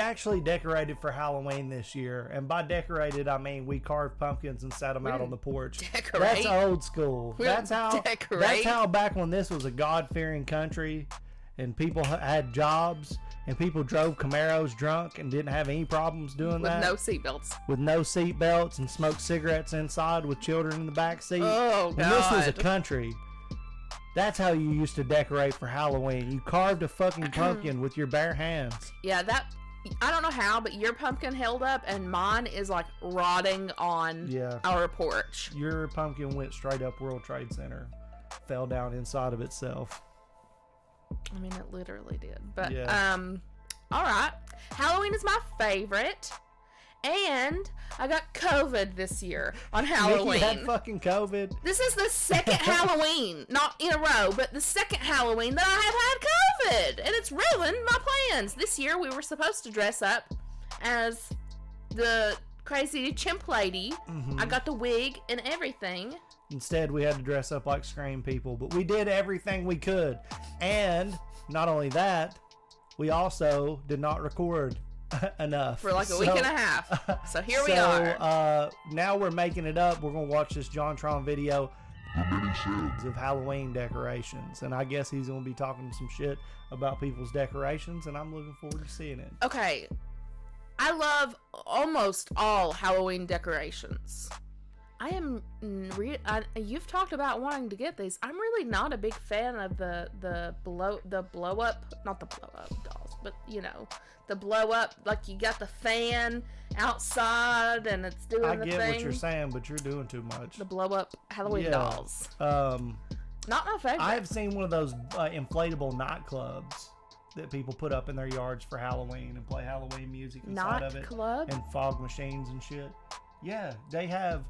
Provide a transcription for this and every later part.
actually decorated for Halloween this year, and by decorated I mean we carved pumpkins and sat them out on the porch. Decorate. That's old school. That's how back when this was a God-fearing country, and people had jobs, and people drove Camaros drunk and didn't have any problems doing that. With no seatbelts, and smoked cigarettes inside with children in the back seat. Oh, God. And this was a country. That's how you used to decorate for Halloween. You carved a fucking pumpkin with your bare hands. Yeah, I don't know how, but your pumpkin held up, and mine is like rotting on our porch. Your pumpkin went straight up World Trade Center, fell down inside of itself. I mean, it literally did. But, all right. Halloween is my favorite. And I got COVID this year on Halloween. You had fucking COVID? This is the second Halloween, not in a row, but the second Halloween that I have had COVID. And it's ruined my plans. This year we were supposed to dress up as the crazy chimp lady. Mm-hmm. I got the wig and everything. Instead, we had to dress up like Scream people, but we did everything we could. And not only that, we also did not record enough. For like a week and a half. So here we are. Now we're making it up. We're going to watch this JonTron video of Halloween decorations. And I guess he's going to be talking some shit about people's decorations, and I'm looking forward to seeing it. Okay. I love almost all Halloween decorations. You've talked about wanting to get these. I'm really not a big fan of the blow up, not the blow up dolls, but you know, the blow up, like you got the fan outside and it's doing the thing. I get what you're saying, but you're doing too much. The blow up Halloween dolls. Not my favorite. I've seen one of those inflatable nightclubs that people put up in their yards for Halloween and play Halloween music inside of it. Club? And fog machines and shit. Yeah, they have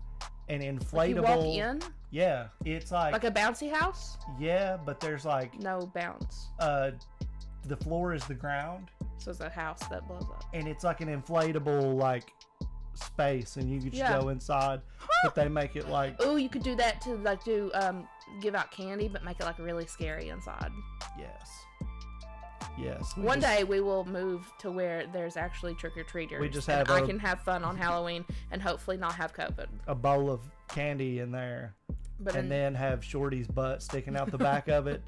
an inflatable. Like you walk in? Yeah, it's like a bouncy house? Yeah, but there's like no bounce. The floor is the ground. So it's a house that blows up. And it's like an inflatable like space, and you could just go inside. But they make it like you could do that to like give out candy, but make it like really scary inside. Yes. One day we will move to where there's actually trick-or-treaters. We just have I can have fun on Halloween and hopefully not have COVID. A bowl of candy in there. Then have Shorty's butt sticking out the back of it,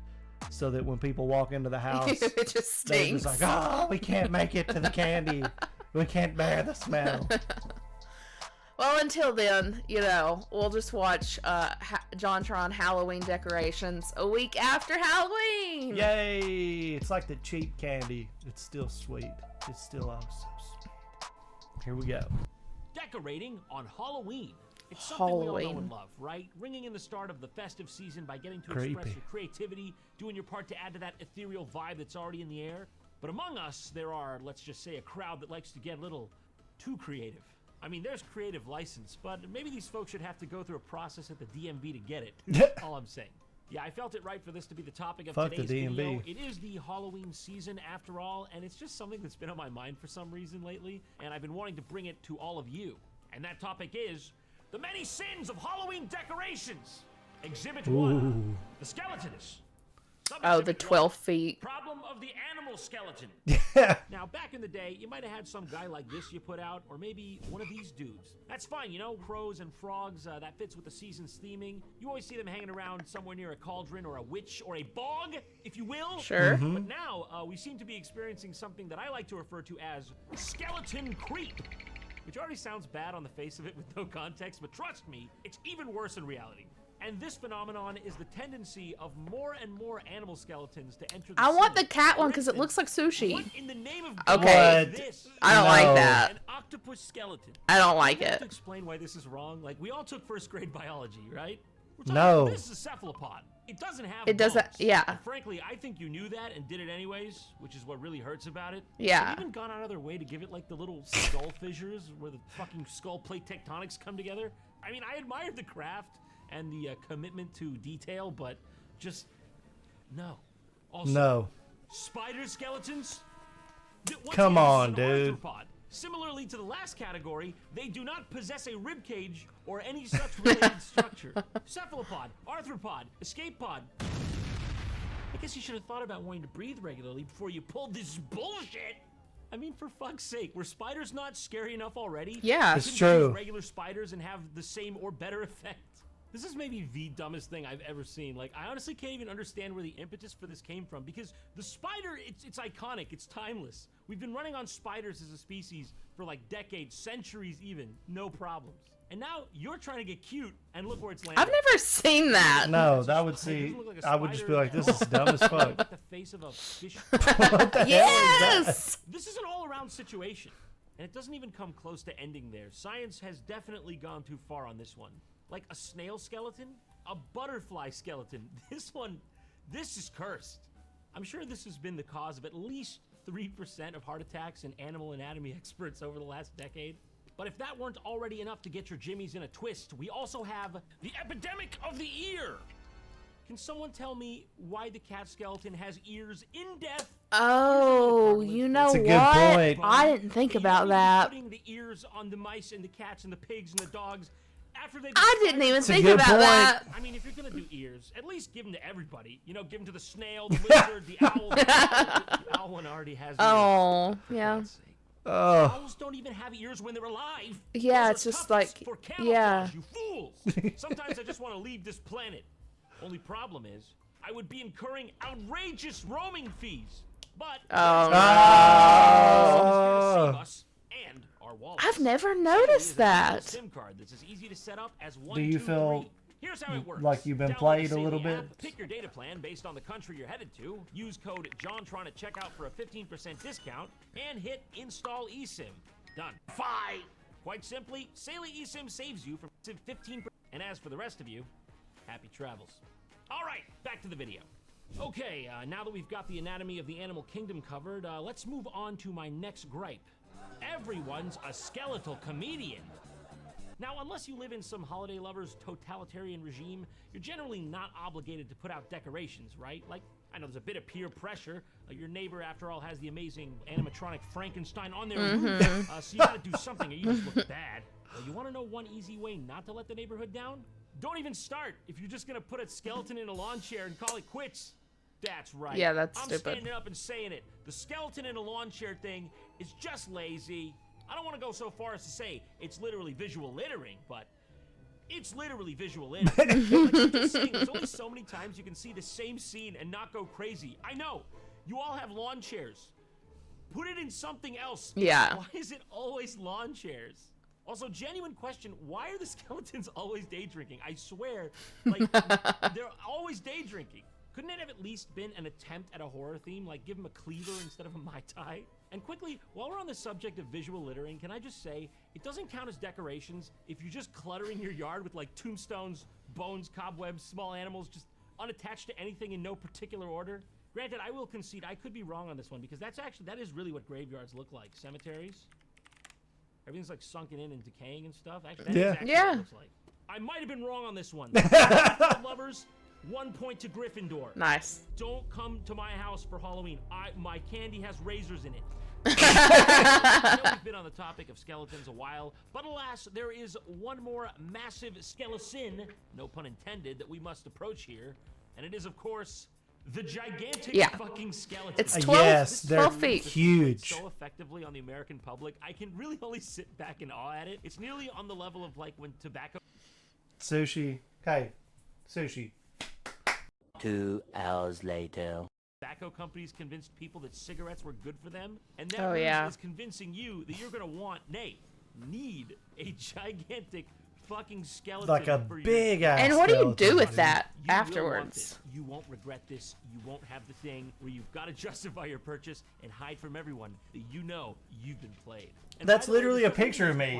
so that when people walk into the house, it just stinks. They're just like, we can't make it to the candy. We can't bear the smell. Well, until then, we'll just watch JonTron Halloween decorations a week after Halloween. Yay! It's like the cheap candy. It's still sweet. It's still so sweet. Here we go. Decorating on Halloween. It's something we all know and love, right? Ringing in the start of the festive season by getting to express your creativity, doing your part to add to that ethereal vibe that's already in the air. But among us, there are, let's just say, a crowd that likes to get a little too creative. I mean, there's creative license, but maybe these folks should have to go through a process at the DMV to get it. All I'm saying. Yeah, I felt it right for this to be the topic of today's video. It is the Halloween season after all, and it's just something that's been on my mind for some reason lately, and I've been wanting to bring it to all of you. And that topic is the many sins of Halloween decorations. Exhibit 1, the skeletonist. The 12 feet. Problem of the animal skeleton. Now, back in the day, you might have had some guy like this you put out, or maybe one of these dudes. That's fine, crows and frogs, that fits with the season's theming. You always see them hanging around somewhere near a cauldron or a witch or a bog, if you will. Sure. Mm-hmm. But now, we seem to be experiencing something that I like to refer to as skeleton creep. Which already sounds bad on the face of it with no context, but trust me, it's even worse in reality. And this phenomenon is the tendency of more and more animal skeletons to enter the I want scene. the cat one because it looks like sushi. What in the name of God okay. is this? I don't like that. An octopus skeleton. I don't like I have it. to explain why this is wrong. Like, we all took first grade biology, right? No. This is a cephalopod. It doesn't have It doesn't, bones. yeah. And frankly, I think you knew that and did it anyways, which is what really hurts about it. Yeah. They've even gone out of their way to give it like the little skull fissures where the fucking skull plate tectonics come together. I mean, I admired the craft and the commitment to detail, but just no. Also, no. Spider skeletons? Come on, dude. Arthropod. Similarly to the last category, they do not possess a rib cage or any such related structure. Cephalopod, arthropod, escape pod. I guess you should have thought about wanting to breathe regularly before you pulled this bullshit. I mean, for fuck's sake, were spiders not scary enough already? Yeah. It's true. Use regular spiders and have the same or better effect. This is maybe the dumbest thing I've ever seen. Like, I honestly can't even understand where the impetus for this came from, because the spider, it's iconic, it's timeless. We've been running on spiders as a species for like decades, centuries even, no problems. And now you're trying to get cute, and look where it's landed. I've never seen that. No, that would see. I would just be like, this is dumb as fuck. Like the face of a fish. What the hell is that? This is an all-around situation, and it doesn't even come close to ending there. Science has definitely gone too far on this one. Like a snail skeleton, a butterfly skeleton. This is cursed. I'm sure this has been the cause of at least 3% of heart attacks in animal anatomy experts over the last decade. But if that weren't already enough to get your jimmies in a twist, we also have the epidemic of the ear. Can someone tell me why the cat skeleton has ears in death? Oh, you know what? Point. I didn't think about that. Putting the ears on the mice and the cats and the pigs and the dogs after they. I didn't even think about that. I mean, if you're gonna do ears, at least give them to everybody. You know, give them to the snail, the lizard, the owl. The owl one already has. Oh, yeah. Owls don't even have ears when they're alive. Yeah, Those it's are just tufts like, for camouflage, yeah. you fools. Sometimes I just want to leave this planet. Only problem is, I would be incurring outrageous roaming fees. But us and our wallets. I've never noticed that. SIM card that's as easy to set up as 1, Do you 2, feel 3. Here's how it works. like you've been Download played the a little Sammy bit? app, pick your data plan based on the country you're headed to. Use code JOHNTRON at checkout for a 15% discount, and hit install eSIM. Done. Fine. Quite simply, Saley eSIM saves you from 15%. And as for the rest of you, happy travels. All right, back to the video. Okay, now that we've got the anatomy of the animal kingdom covered, let's move on to my next gripe. Everyone's a skeletal comedian. Now, unless you live in some holiday lover's totalitarian regime, you're generally not obligated to put out decorations, right? Like, I know there's a bit of peer pressure. Your neighbor, after all, has the amazing animatronic Frankenstein on their roof, so you gotta do something or you just look bad. Well, you wanna know one easy way not to let the neighborhood down? Don't even start if you're just gonna put a skeleton in a lawn chair and call it quits. That's right. Yeah, that's I'm stupid. standing up and saying it. The skeleton in a lawn chair thing is just lazy. I don't want to go so far as to say it's literally visual littering, but it's literally visual littering. Like I'm just saying, there's only so many times you can see the same scene and not go crazy. I know. You all have lawn chairs. Put it in something else. Yeah. Why is it always lawn chairs? Also, genuine question, why are the skeletons always day drinking? I swear, like, they're always day drinking. Couldn't it have at least been an attempt at a horror theme, like give them a cleaver instead of a Mai Tai? And quickly, while we're on the subject of visual littering, can I just say, it doesn't count as decorations if you're just cluttering your yard with like tombstones, bones, cobwebs, small animals, just unattached to anything in no particular order. Granted, I will concede I could be wrong on this one, because that is really what graveyards look like. Cemeteries. Everything's like sunken in and decaying and stuff. Actually, that is actually what it looks like. I might have been wrong on this one. Lovers, 1 point to Gryffindor. Nice. Don't come to my house for Halloween. My candy has razors in it. I know we've been on the topic of skeletons a while, but alas, there is one more massive skeleton, no pun intended, that we must approach here, and it is, of course, the gigantic fucking skeleton. It's 12 feet. Huge. So effectively on the American public, I can really only sit back in awe at it. It's nearly on the level of like when tobacco... Sushi. Hey, sushi. 2 hours later. Tobacco companies convinced people that cigarettes were good for them, and that is convincing you that you're gonna want, nay, need a gigantic fucking skeleton, like a big ass. And what do you do with buddy. that you afterwards? You won't regret this. You won't have the thing where you've got to justify your purchase and hide from everyone that you know you've been played. And that's by the way, literally a picture of me.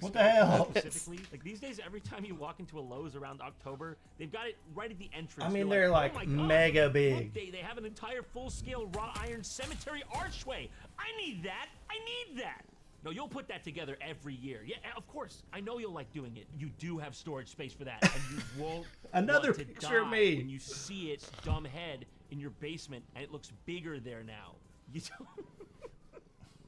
What the hell? Specifically, like these days, every time you walk into a Lowe's around October, they've got it right at the entrance. I mean, You're they're like oh my God, mega big. Look, they have an entire full-scale wrought iron cemetery archway. I need that. I need that. No, you'll put that together every year. Yeah, of course. I know you'll like doing it. You do have storage space for that, and you won't Another want to picture of die me when you see its dumb head in your basement, and it looks bigger there now. You don't...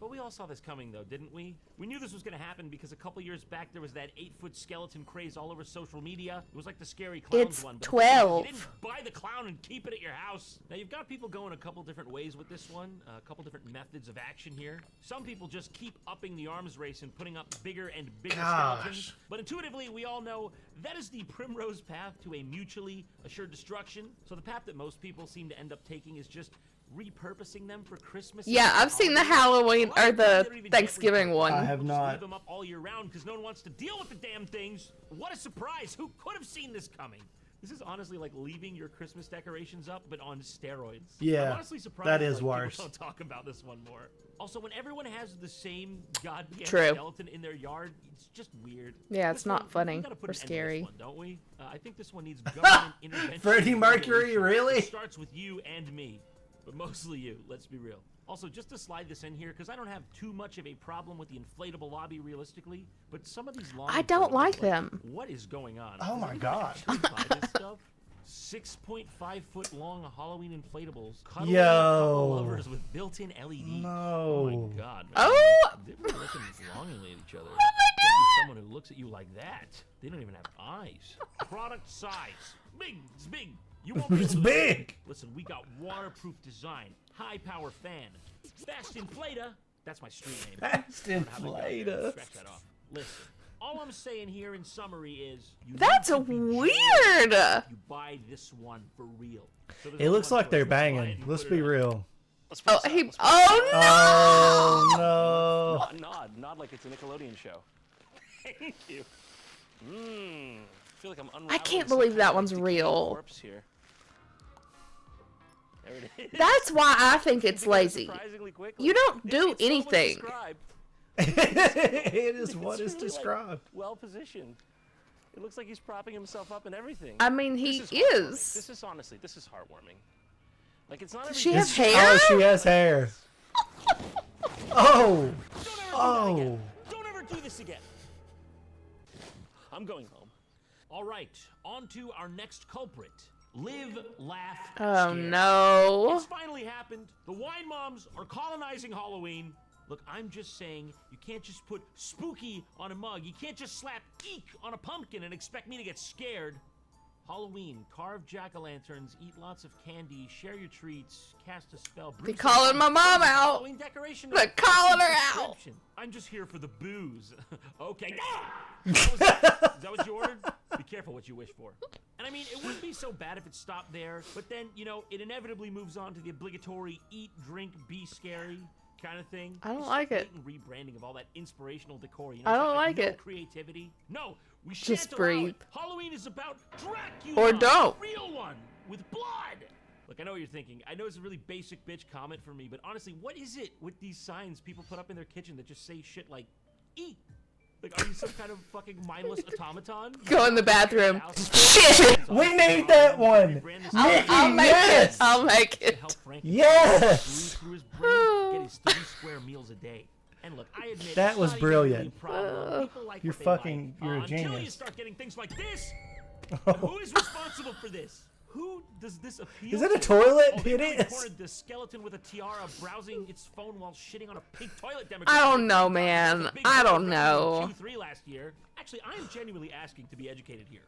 But we all saw this coming, though, didn't we? We knew this was going to happen because a couple years back there was that 8-foot skeleton craze all over social media. It was like the scary clowns one. It's 12. You didn't buy the clown and keep it at your house. Now, you've got people going a couple different ways with this one, a couple different methods of action here. Some people just keep upping the arms race and putting up bigger and bigger skeletons. But intuitively, we all know that is the primrose path to a mutually assured destruction. So the path that most people seem to end up taking is just repurposing them for Christmas. Yeah, I've seen the Halloween or the Thanksgiving one. I have not. Leave them up all year round because no one wants to deal with the damn things. What a surprise! Who could have seen this coming? This is honestly like leaving your Christmas decorations up, but on steroids. Yeah, I'm honestly surprised that is like, worse. People don't talk about this one more. Also, when everyone has the same goddamn True. skeleton in their yard, it's just weird. Yeah, it's not funny we gotta put or an end to scary. this one, don't we? I think this one needs government intervention. Freddie Mercury, really? It starts with you and me, but mostly you. Let's be real. Also, just to slide this in here, because I don't have too much of a problem with the inflatable lobby realistically, but some of these long I don't like them. What is going on? Oh my god. 6.5-foot long Halloween inflatables. Yo. Lovers with built-in LEDs. No. Oh my god. Man. Oh! They're looking longingly at each other. Someone who looks at you like that. They don't even have eyes. Product size. Big. It's big. You won't be It's able to big. Listen, we got waterproof design, high power fan, fast inflator. That's my street name. Fast inflator. Scratch that off. Listen, all I'm saying here in summary is you That's need to be weird. generous. You buy this one for real. So It looks like they're banging. Let's be real. Oh, oh no! Oh no. Nod like it's a Nickelodeon show. Thank you. I feel like I'm unraveling. I can't believe that one's real. Corpse here. There it is. That's why I think it's lazy. Surprisingly quickly. You don't do It's so much anything. described. It is what is really, described. Like, well positioned. It looks like he's propping himself up and everything. I mean, he This heartwarming. is. This is honestly, this is heartwarming. Like it's not. Does every she have day- hair? Oh, she has hair. Oh. Don't ever do that Oh. again. Don't ever do this again. I'm going home. All right, on to our next culprit. Live, laugh, Oh scare. no! It's finally happened. The wine moms are colonizing Halloween. Look, I'm just saying, you can't just put spooky on a mug. You can't just slap eek on a pumpkin and expect me to get scared. Halloween, carve jack-o'-lanterns, eat lots of candy, share your treats, cast a spell. Be calling my mom out. Halloween decoration. But calling her out. I'm just here for the booze. Okay. Is that what you ordered? Be careful what you wish for. And I mean, it wouldn't be so bad if it stopped there, but then, you know, it inevitably moves on to the obligatory eat, drink, be scary kind of thing. I don't It's like it. blatant rebranding of all that inspirational decor. You know, I it's don't like no it. creativity. No, we Just shan't allow breathe. it. Halloween is about Dracula. Or don't. A real one with blood. Look, I know what you're thinking. I know it's a really basic bitch comment for me, but honestly, what is it with these signs people put up in their kitchen that just say shit like, eat? Like, are you some kind of fucking mindless automaton? Go in the bathroom. Shit! We need that one. I'll make Yes. it. I'll make To it. help Frank Yes. through his brain get his 3 square meals a day. And look, I admit That it's was not even brilliant. really a problem. People like You're what they fucking- like. you're a Until you genius. start getting things like this. And who is responsible for this? Who does this appeal Is it a to? toilet? Oh, they It really is. recorded the skeleton with a tiara browsing its phone while shitting on a pink toilet demographic. I don't know, man. Big I Brother don't Browsing know. Q3 last year. Actually, I am genuinely asking to be educated here.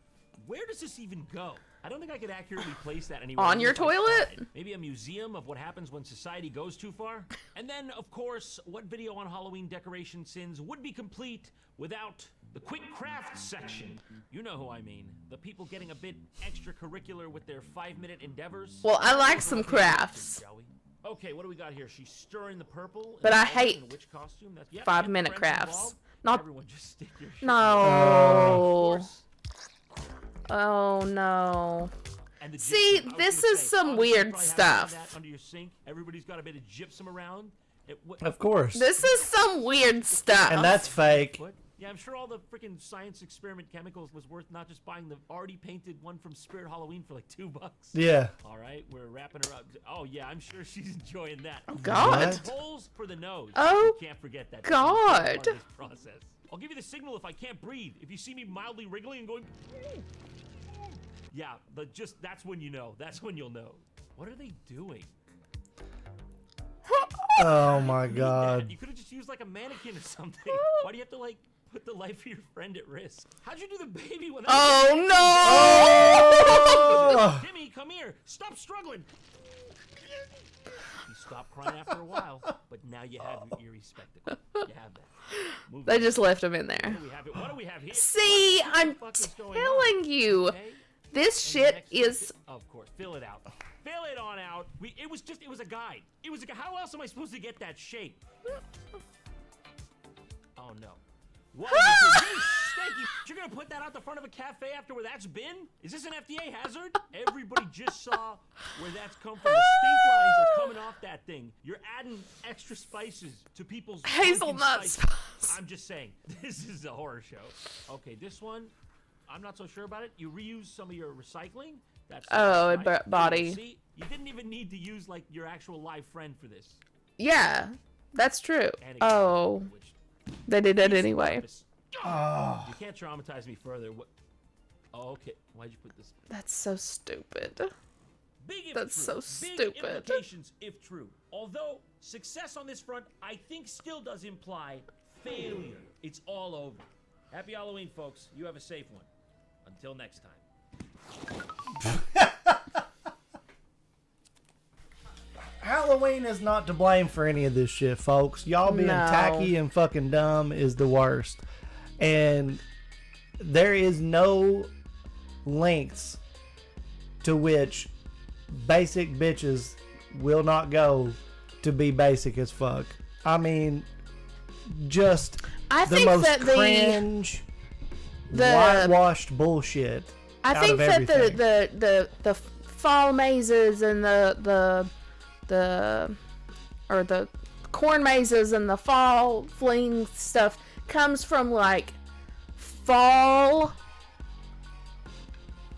Where does this even go? I don't think I could accurately place that anywhere. On your even if I toilet? tried. Maybe a museum of what happens when society goes too far? And then, of course, what video on Halloween decoration sins would be complete without the quick crafts section? You know who I mean. The people getting a bit extracurricular with their 5-minute endeavors. Well, I like some crafts. Shall we? Okay, what do we got here? She's stirring the purple. But and I also hate in a witch costume. That's, yep, 5-minute friends crafts. involved. Not. Everyone just stick your shit No. in. Oh no. And the See, gypsum. I was this gonna is say, some obviously you weird probably have some of stuff. that under your sink. Everybody's got a bit of gypsum around. Of course. This is some weird stuff. And that's fake. What? Yeah, I'm sure all the freaking science experiment chemicals was worth not just buying the already painted one from Spirit Halloween for like $2. Yeah. All right, we're wrapping her up. Oh yeah, I'm sure she's enjoying that. Oh, God. What? Holes for the nose. Oh, You can't forget that. God. That's part of this process. I'll give you the signal if I can't breathe. If you see me mildly wriggling and going, yeah, that's when you know. That's when you'll know. What are they doing? Oh my god. You could have just used like a mannequin or something. Why do you have to like put the life of your friend at risk? How'd you do the baby when Oh no! Timmy, come here. Stop struggling. You stop crying after a while, but now you have your eerie spectacle. You have that. They just left him in there. What do we have here? See, I'm telling you, this shit is. Of course, fill it out. Fill it on out. It was a guide. How else am I supposed to get that shape? Oh no. What? Stanky, you're gonna put that out the front of a cafe after where that's been? Is this an FDA hazard? Everybody just saw where that's come from. The stink lines are coming off that thing. You're adding extra spices to people's hazelnuts. I'm just saying, this is a horror show. Okay, this one, I'm not so sure about it. You reuse some of your recycling. That's right. Body. See, you didn't even need to use like your actual live friend for this. Yeah, that's true. Oh. They did it anyway. Oh. You can't traumatize me further. Oh, okay. Why'd you put this? That's so stupid. That's so stupid. Big implications if true. Although success on this front, I think still does imply failure. It's all over. Happy Halloween, folks. You have a safe one. Until next time. Halloween is not to blame for any of this shit, folks. Y'all being tacky and fucking dumb is the worst. And there is no lengths to which basic bitches will not go to be basic as fuck. I mean, just the most cringe, whitewashed bullshit. I think that the fall mazes and the corn mazes and the fall fling stuff comes from like fall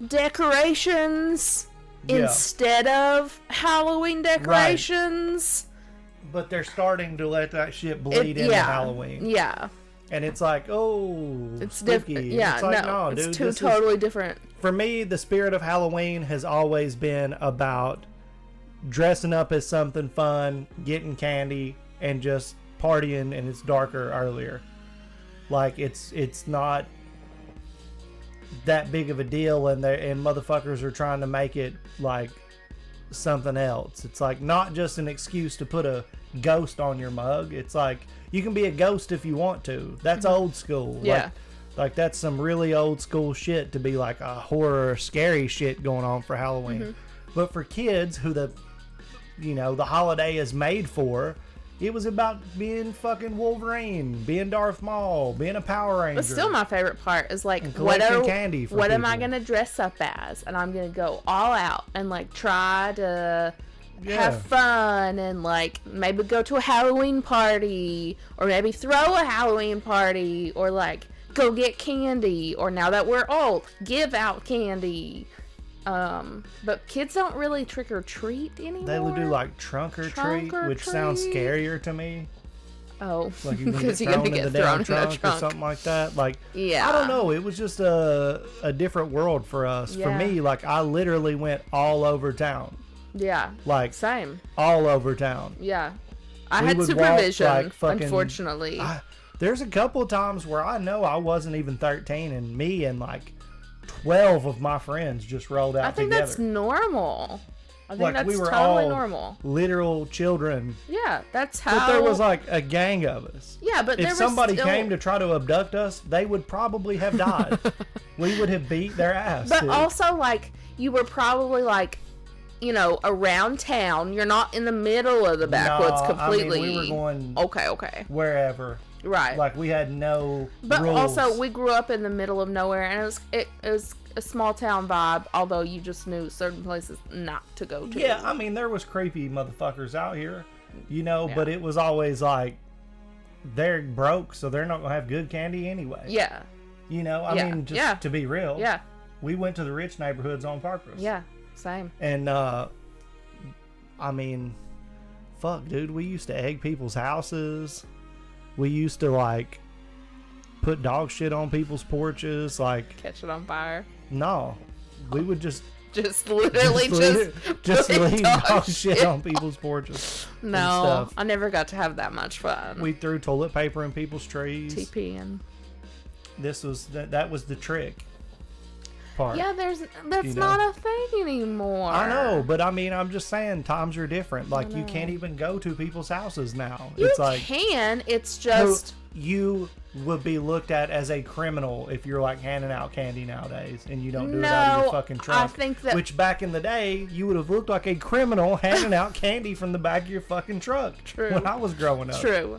decorations instead of Halloween decorations. Right. But they're starting to let that shit bleed into Halloween. Yeah. And it's like, oh, it's different. Yeah, it's like, no, dude, it's two totally different. For me, the spirit of Halloween has always been about dressing up as something fun, getting candy, and just partying, and it's darker earlier. Like, it's not that big of a deal, and motherfuckers are trying to make it like something else. It's like not just an excuse to put a ghost on your mug. It's like you can be a ghost if you want to. That's old school. Yeah. Like that's some really old school shit to be like a horror, scary shit going on for Halloween. But for kids who the holiday is made for, it was about being fucking Wolverine, being Darth Maul, being a Power Ranger. But still, my favorite part is like, what am I gonna dress up as? And I'm gonna go all out and like try to have fun and like maybe go to a Halloween party or maybe throw a Halloween party or like go get candy or now that we're old, give out candy. But kids don't really trick or treat anymore. They would do like trunk or treat, which sounds scarier to me. Oh, like because you're gonna get thrown in the trunk or something like that. Like, I don't know. It was just a different world for us. For me, like I literally went all over town. Yeah. Like same. All over town. Yeah. I had supervision, walk, like, fucking, unfortunately. There's a couple of times where I know I wasn't even 13 and me and like 12 of my friends just rolled out together. I think that's normal. I think like that's we were totally all normal. Literal children. Yeah, that's how. But there was like a gang of us. Yeah, but if somebody came to try to abduct us, they would probably have died. We would have beat their ass. But also, like, you were probably like, around town. You're not in the middle of the backwoods completely. I mean, we were going. Okay. Wherever. Right. Like we had no But rules. also we grew up in the middle of nowhere and it was a small town vibe, although you just knew certain places not to go to. Yeah, I mean there was creepy motherfuckers out here, but it was always like they're broke, so they're not gonna have good candy anyway. Yeah. I mean just to be real. Yeah. We went to the rich neighborhoods on purpose. Yeah, same. And I mean, fuck dude, we used to egg people's houses. We used to like put dog shit on people's porches, like catch it on fire. No, we would just Just literally just leave dog shit on people's porches. No, I never got to have that much fun. We threw toilet paper in people's trees. TPing. That was the trick part. Yeah, that's not a thing anymore. I know, but I mean, I'm just saying times are different. Like, you can't even go to people's houses now. It's just you would be looked at as a criminal if you're like handing out candy nowadays and you don't do it out of your fucking trunk. I think that, which back in the day you would have looked like a criminal handing out candy from the back of your fucking truck. True. When I was growing up. True.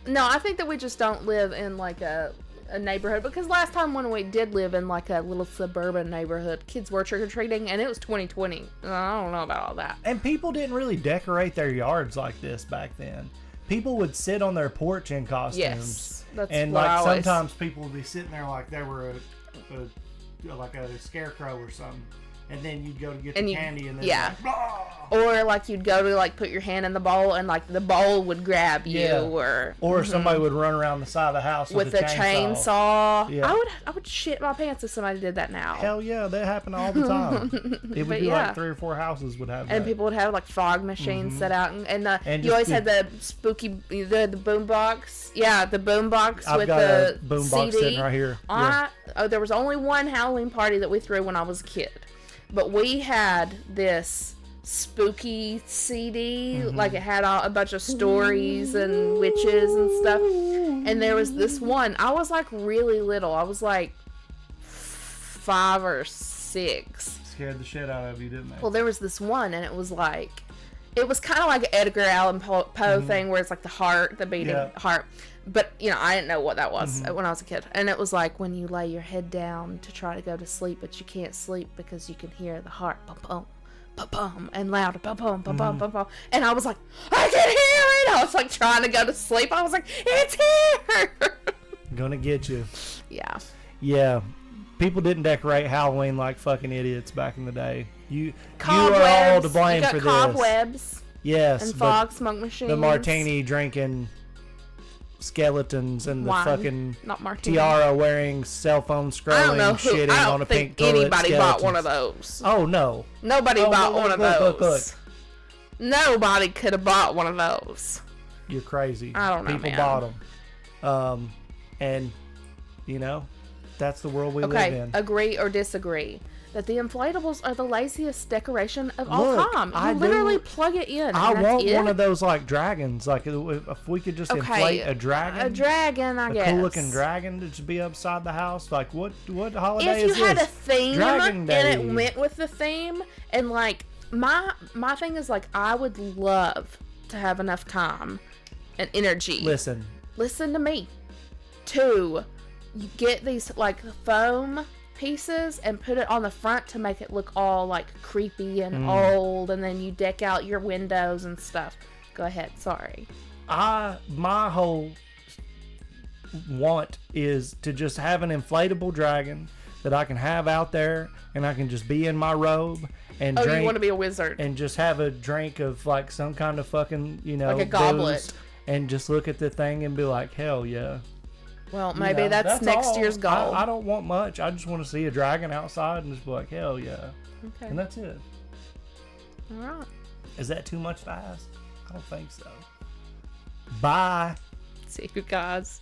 No, I think that we just don't live in like a neighborhood, because last time when we did live in like a little suburban neighborhood, kids were trick-or-treating, and it was 2020. I don't know about all that. And people didn't really decorate their yards like this back then. People would sit on their porch in costumes. Yes, that's and what like sometimes people would be sitting there like they were like a scarecrow or something. And then you'd go to get the candy and then like, or like you'd go to like put your hand in the bowl and like the bowl would grab you, or somebody would run around the side of the house with a chainsaw. Yeah. I would shit my pants if somebody did that now. Hell yeah, that happened all the time. It would be like 3 or 4 houses would have that. And people would have like fog machines set out, and you always had the spooky the boom box. Yeah, the boom box with the boom CD. box sitting right here. There was only one Halloween party that we threw when I was a kid. But we had this spooky CD, like it had a bunch of stories and witches and stuff. And there was this one, I was like really little. I was like 5 or 6. Scared the shit out of you, didn't they? Well, there was this one, and it was kind of like an Edgar Allan Poe thing, where it's like the beating heart. But, I didn't know what that was when I was a kid. And it was like when you lay your head down to try to go to sleep, but you can't sleep because you can hear the heart pum-pum, pum-pum, and louder pum-pum, pum-pum, pum-pum. And I was like, I can hear it! I was like trying to go to sleep. I was like, it's here! Gonna get you. Yeah. Yeah. People didn't decorate Halloween like fucking idiots back in the day. You are all to blame for this. Cobwebs. Yes. And fog smoke machines. The martini drinking skeletons and the fucking tiara wearing, cell phone scrolling, shitting on a pink toilet. Anybody bought one of those. Oh no. Nobody bought one of those. Look. Nobody could have bought one of those. You're crazy. I don't know, People bought them. And that's the world we live in. Agree or disagree that the inflatables are the laziest decoration of all time. You literally plug it in. I want one of those like dragons. Like if we could just inflate a dragon. A dragon, I guess. A cool looking dragon to just be upside the house. Like what holiday is this? If you had a theme Dragon Day. and it went with the theme, and like my thing is like I would love to have enough time and energy. Listen to me. You get these like foam pieces and put it on the front to make it look all like creepy and old, and then you deck out your windows and stuff. Go ahead, sorry. My whole want is to just have an inflatable dragon that I can have out there, and I can just be in my robe and drink. You want to be a wizard and just have a drink of like some kind of fucking like a goblet, and just look at the thing and be like, hell yeah. Well, maybe that's next year's goal. I don't want much. I just want to see a dragon outside and just be like, hell yeah. Okay. And that's it. All right. Is that too much to ask? I don't think so. Bye. See you guys.